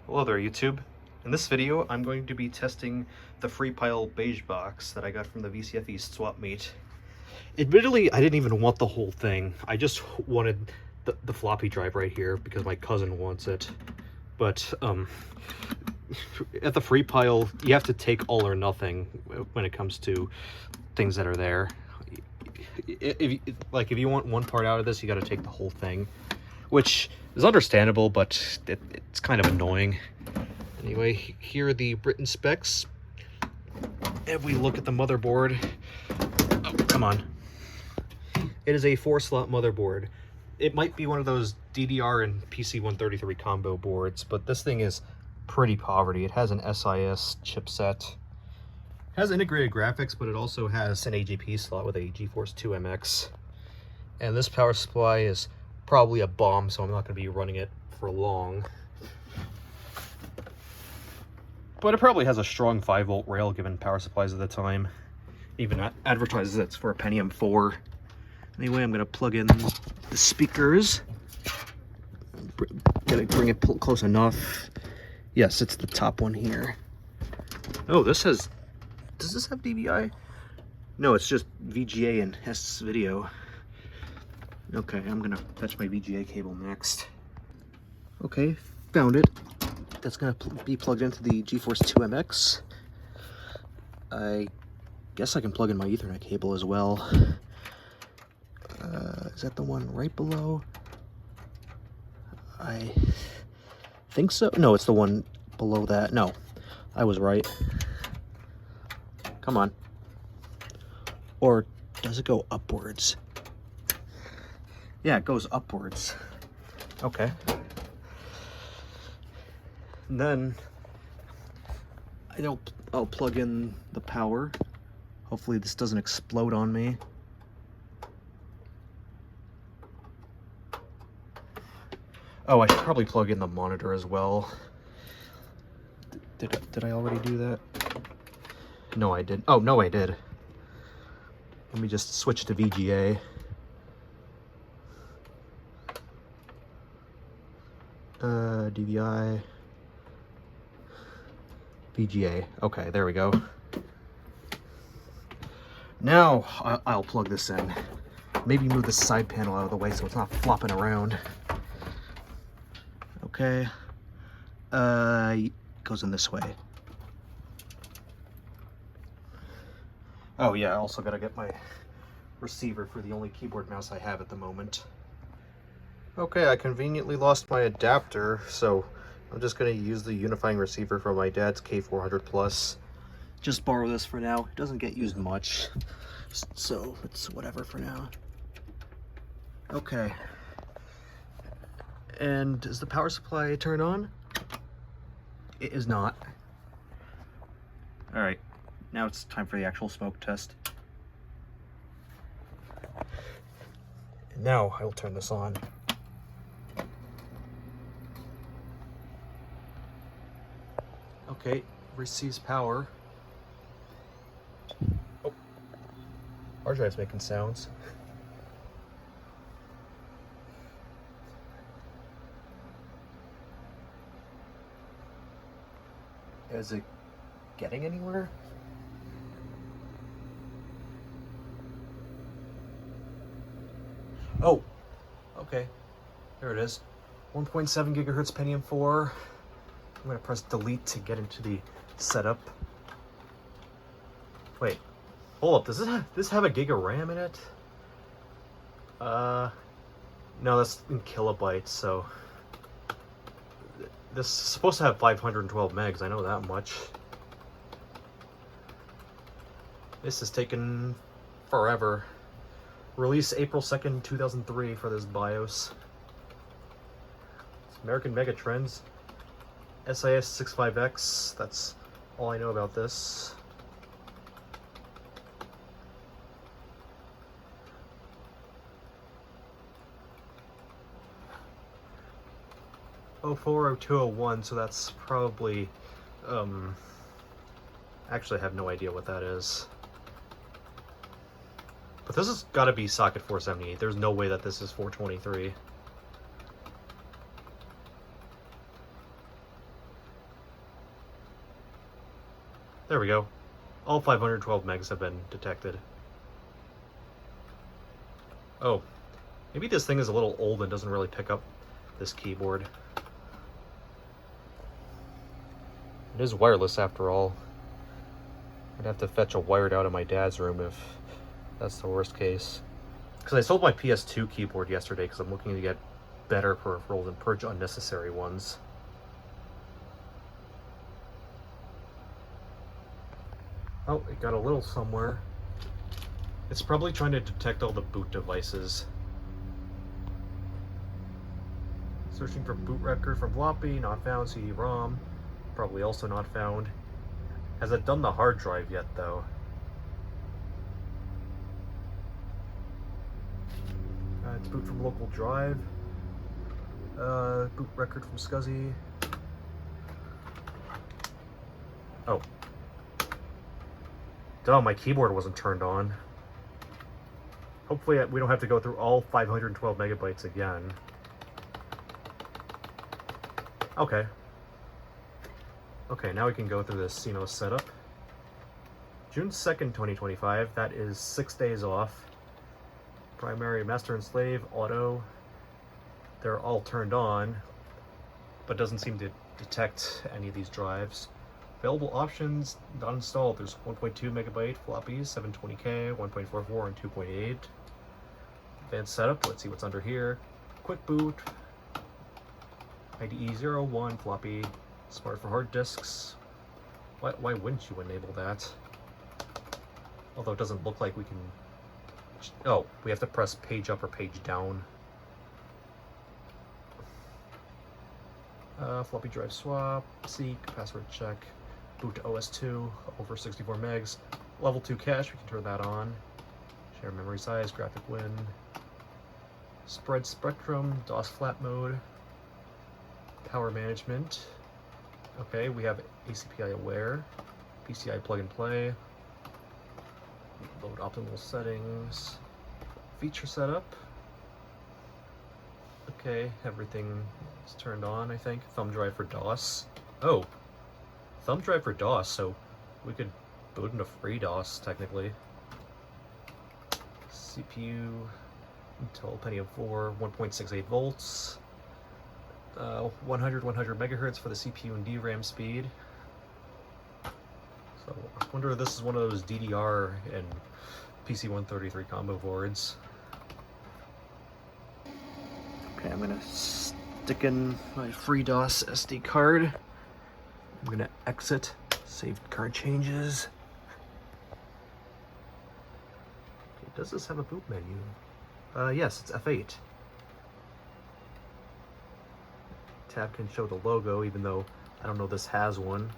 Hello there, YouTube. In this video, I'm going to be testing the free pile beige box that I got from the VCF East Swap Meet. Admittedly, I didn't even want the whole thing. I just wanted the floppy drive right here because my cousin wants it. But at the free pile, you have to take all or nothing when it comes to things that are there. If you want one part out of this, you got to take the whole thing, which is understandable, but it's kind of annoying. Anyway, here are the written specs. If we look at the motherboard, oh, come on. It is a 4-slot motherboard. It might be one of those DDR and PC133 combo boards, but this thing is pretty poverty. It has an SIS chipset. It has integrated graphics, but it also has an AGP slot with a GeForce 2 MX. And this power supply is probably a bomb, so I'm not going to be running it for long. But it probably has a strong 5-volt rail given power supplies at the time. Even advertises it's for a Pentium 4. Anyway, I'm going to plug in the speakers. Gotta bring it close enough. Yes, it's the top one here. Oh, this has... Does this have DVI? No, it's just VGA and S video. Okay, I'm gonna fetch my VGA cable next. Okay, found it. That's gonna be plugged into the GeForce 2 MX. I guess I can plug in my Ethernet cable as well. Is that the one right below? I think so. No, it's the one below that. No, I was right. Come on. Or does it go upwards? Yeah, it goes upwards. Okay. And then I'll plug in the power. Hopefully this doesn't explode on me. Oh, I should probably plug in the monitor as well. Did I already do that? No, I didn't. Oh, no, I did. Let me just switch to VGA. DVI. VGA. Okay, there we go. Now I'll plug this in. Maybe move the side panel out of the way so it's not flopping around. Okay. It goes in this way. Oh yeah, I also gotta get my receiver for the only keyboard mouse I have at the moment. Okay, I conveniently lost my adapter, so I'm just gonna use the unifying receiver from my dad's K400 Plus. Just borrow this for now. It doesn't get used much, so it's whatever for now. Okay. And is the power supply turned on? It is not. All right. Now it's time for the actual smoke test. And now I will turn this on. Okay, receives power. Oh, hard drive's making sounds. Is it getting anywhere? Oh, okay, there it is. 1.7 gigahertz Pentium 4. I'm gonna press delete to get into the setup. Wait, hold up, does this have a gig of RAM in it? No, that's in kilobytes, so this is supposed to have 512 megs, I know that much. This has taken forever. Release April 2nd, 2003 for this BIOS. It's American Megatrends. SIS 65X, that's all I know about this. Oh, 40201, so that's probably, actually I have no idea what that is. But this has got to be socket 478. There's no way that this is 423. There we go. All 512 megs have been detected. Oh, maybe this thing is a little old and doesn't really pick up this keyboard. It is wireless after all. I'd have to fetch a wired out of my dad's room if that's the worst case. Because I sold my PS2 keyboard yesterday because I'm looking to get better peripherals and purge unnecessary ones. Oh, it got a little somewhere. It's probably trying to detect all the boot devices. Searching for boot record from floppy, not found. CD-ROM, probably also not found. Has it done the hard drive yet, though? It's boot from local drive. Boot record from SCSI. Oh. Oh, my keyboard wasn't turned on. Hopefully we don't have to go through all 512 megabytes again. Okay. Okay, now we can go through this CMOS setup. June 2nd, 2025. That is 6 days off. Primary, master and slave, auto. They're all turned on, but doesn't seem to detect any of these drives. Available options, not installed. There's 1.2 megabyte floppies, 720K, 1.44, and 2.8. Advanced setup, let's see what's under here. Quick boot, IDE 01 floppy, smart for hard disks. Why wouldn't you enable that? Although it doesn't look like we can... Oh, we have to press page up or page down. Floppy drive swap, seek, password check, boot to OS2, over 64 megs. Level 2 cache, we can turn that on. Share memory size, graphic win. Spread spectrum, DOS flat mode. Power management. Okay, we have ACPI aware. PCI plug and play. Load optimal settings. Feature setup. Okay, everything is turned on, I think. Thumb drive for DOS. Oh, thumb drive for DOS, so we could boot into free DOS, technically. CPU, Intel Pentium 4, 1.68 volts. 100 megahertz for the CPU and DRAM speed. So I wonder if this is one of those DDR and PC-133 combo boards. Okay, I'm gonna stick in my FreeDOS SD card. I'm gonna exit, save card changes. Okay, does this have a boot menu? Yes, it's F8. Tab can show the logo, even though I don't know this has one.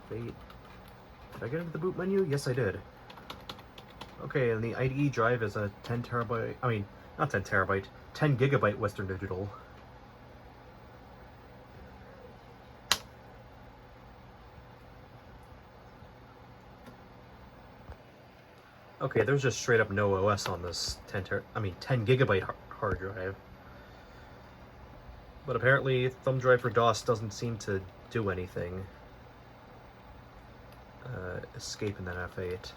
F8. Did I get into the boot menu? Yes, I did. Okay, and the IDE drive is a 10 terabyte, I mean, not 10 terabyte, 10 gigabyte Western Digital. Okay, there's just straight up no OS on this 10 gigabyte hard drive. But apparently, thumb drive for DOS doesn't seem to do anything. Escaping that F8.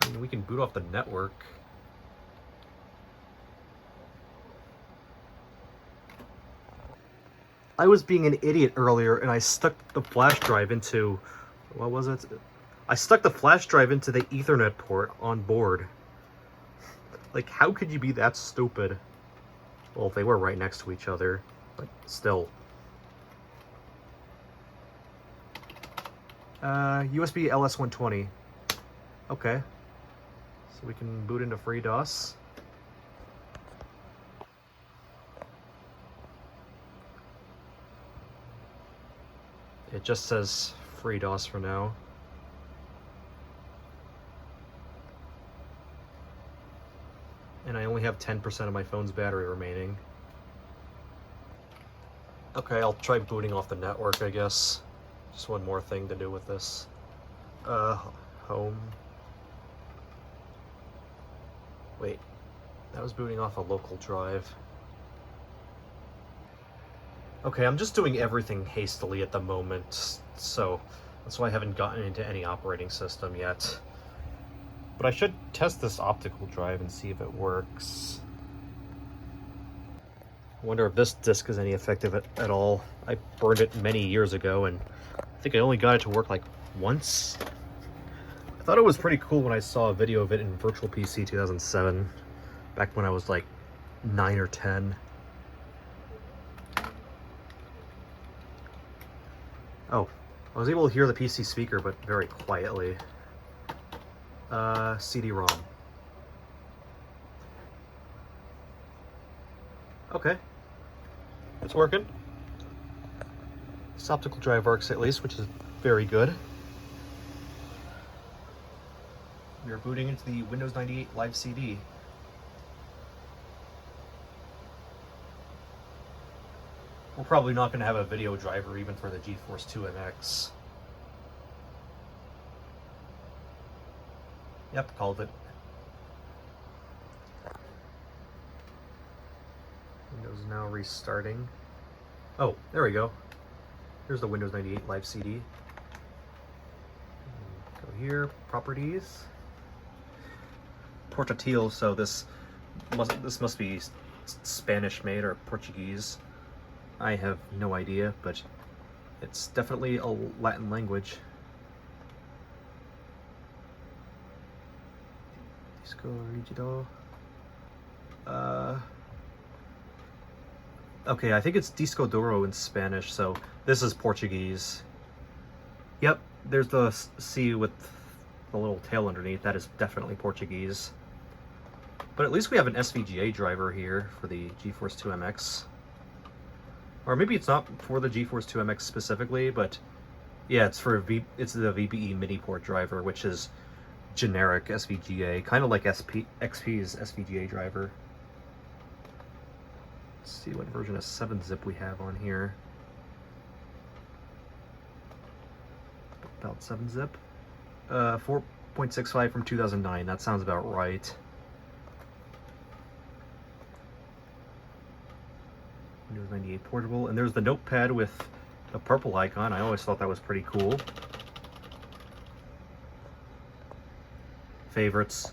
I mean, we can boot off the network. I was being an idiot earlier and I stuck the flash drive into... What was it? I stuck the flash drive into the Ethernet port on board. Like, how could you be that stupid? Well, they were right next to each other, but still. USB LS120. Okay. So we can boot into FreeDOS. It just says FreeDOS for now. And I only have 10% of my phone's battery remaining. Okay, I'll try booting off the network, I guess. Just one more thing to do with this. Home. Wait, That was booting off a local drive. Okay, I'm just doing everything hastily at the moment, so that's why I haven't gotten into any operating system yet. But I should test this optical drive and see if it works. I wonder if this disc is any effective at all. I burned it many years ago, and I think I only got it to work like once. I thought it was pretty cool when I saw a video of it in Virtual PC 2007, back when I was like 9 or 10. Oh, I was able to hear the PC speaker, but very quietly. CD-ROM. Okay. It's working. This optical drive works at least, which is very good. We are booting into the Windows 98 Live CD. We're probably not going to have a video driver even for the GeForce 2 MX. Yep, called it. Windows is now restarting. Oh, there we go. Here's the Windows 98 Live CD. Go here, properties. Portátil, so this must be Spanish made or Portuguese. I have no idea, but it's definitely a Latin language. Disco Rigido. Okay, I think it's Disco Duro in Spanish, so this is Portuguese. Yep, there's the C with the little tail underneath. That is definitely Portuguese. But at least we have an SVGA driver here for the GeForce 2 MX. Or maybe it's not for the GeForce 2 MX specifically, but yeah, it's for it's the VBE MIDI port driver, which is generic SVGA, kind of like XP's SVGA driver. Let's see what version of 7-zip we have on here. About 7-zip. 4.65 from 2009. That sounds about right. Windows 98 portable, and there's the notepad with a purple icon. I always thought that was pretty cool. Favorites,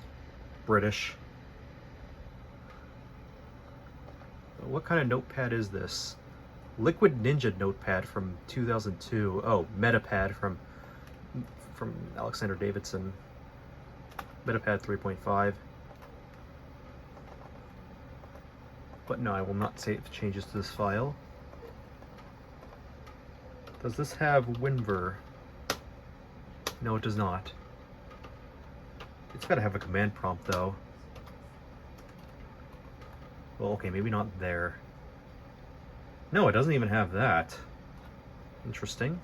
British. What kind of notepad is this? Liquid Ninja notepad from 2002. Oh, Metapad from Alexander Davidson. Metapad 3.5. But no, I will not save changes to this file. Does this have WinVer? No, it does not. It's got to have a command prompt, though. Well, okay, maybe not there. No, it doesn't even have that. Interesting.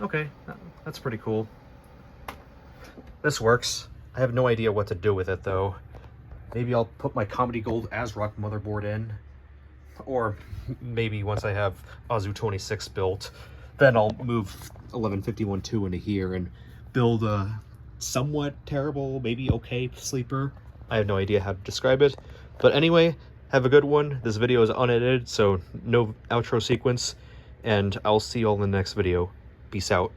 Okay, that's pretty cool. This works. I have no idea what to do with it, though. Maybe I'll put my Comedy Gold ASRock motherboard in. Or maybe once I have Azu 26 built, then I'll move 1151.2 into here and build a somewhat terrible, maybe okay sleeper. I have no idea how to describe it. But anyway, have a good one. This video is unedited, so no outro sequence. And I'll see you all in the next video. Peace out.